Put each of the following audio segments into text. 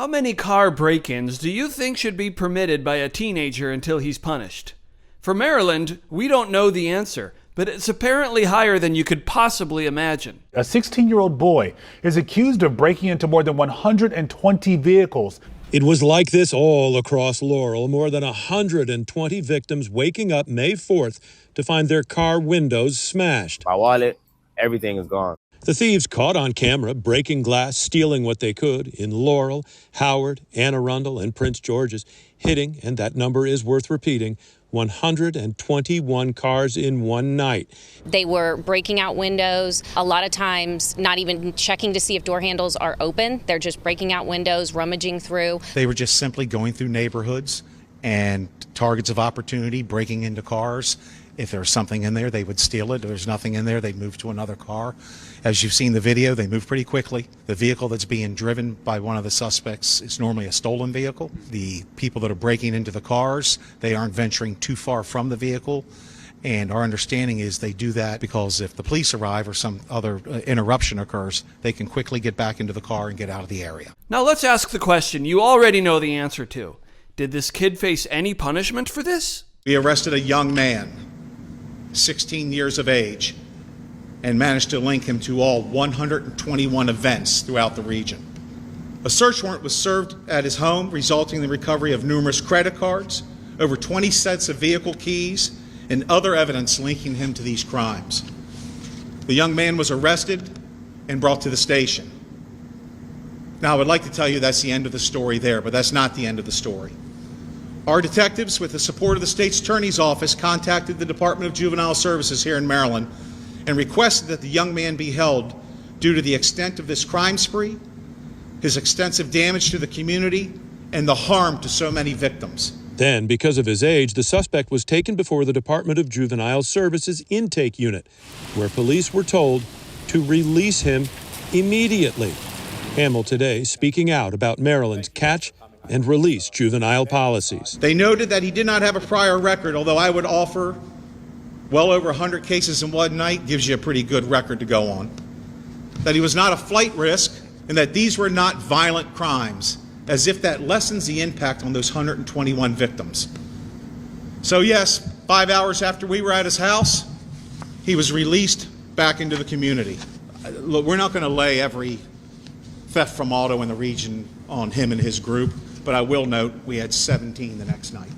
How many car break-ins do you think should be permitted by a teenager until he's punished? For Maryland, we don't know the answer, but it's apparently higher than you could possibly imagine. A 16-year-old boy is accused of breaking into more than 120 vehicles. It was like this all across Laurel. More than 120 victims waking up May 4th to find their car windows smashed. My wallet, everything is gone. The thieves caught on camera breaking glass, stealing what they could in Laurel, Howard, Anne Arundel, and Prince George's, hitting, and that number is worth repeating, 121 cars in one night. They were breaking out windows, a lot of times not even checking to see if door handles are open. They're just breaking out windows, rummaging through. They were just simply going through neighborhoods and targets of opportunity, breaking into cars. If there's something in there, they would steal it. If there's nothing in there, they'd move to another car. As you've seen the video, they move pretty quickly. The vehicle that's being driven by one of the suspects is normally a stolen vehicle. The people that are breaking into the cars, they aren't venturing too far from the vehicle. And our understanding is they do that because if the police arrive or some other interruption occurs, they can quickly get back into the car and get out of the area. Now let's ask the question you already know the answer to. Did this kid face any punishment for this? We arrested a young man, 16 years of age, and managed to link him to all 121 events throughout the region. A search warrant was served at his home, resulting in the recovery of numerous credit cards, over 20 sets of vehicle keys, and other evidence linking him to these crimes. The young man was arrested and brought to the station. Now, I would like to tell you that's the end of the story there, but that's not the end of the story. Our detectives, with the support of the State's Attorney's Office, contacted the Department of Juvenile Services here in Maryland and requested that the young man be held due to the extent of this crime spree, his extensive damage to the community, and the harm to so many victims. Then, because of his age, the suspect was taken before the Department of Juvenile Services intake unit, where police were told to release him immediately. Hamill today speaking out about Maryland's catch and release juvenile policies. They noted that he did not have a prior record, although I would offer well over 100 cases in one night gives you a pretty good record to go on. That he was not a flight risk, and that these were not violent crimes, as if that lessens the impact on those 121 victims. So yes, 5 hours after we were at his house, he was released back into the community. Look, we're not going to lay every theft from auto in the region on him and his group, but I will note we had 17 the next night.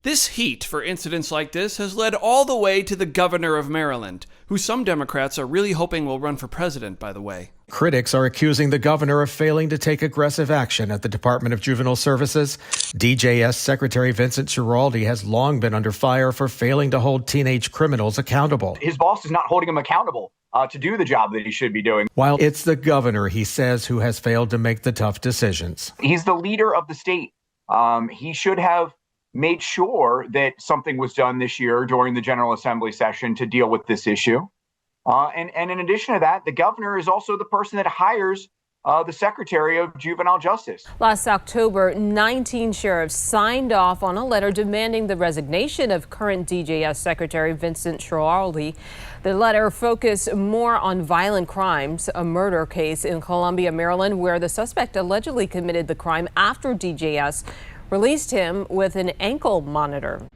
This heat for incidents like this has led all the way to the governor of Maryland, who some Democrats are really hoping will run for president, by the way. Critics are accusing the governor of failing to take aggressive action at the Department of Juvenile Services. DJS Secretary Vincent Schiraldi has long been under fire for failing to hold teenage criminals accountable. His boss is not holding him accountable to do the job that he should be doing. While it's the governor, he says, who has failed to make the tough decisions. He's the leader of the state. He should have made sure that something was done this year during the General Assembly session to deal with this issue. And in addition to that, the governor is also the person that hires the Secretary of Juvenile Justice. Last October, 19 sheriffs signed off on a letter demanding the resignation of current DJS Secretary Vincent Schiraldi. The letter focused more on violent crimes, a murder case in Columbia, Maryland, where the suspect allegedly committed the crime after DJS released him with an ankle monitor.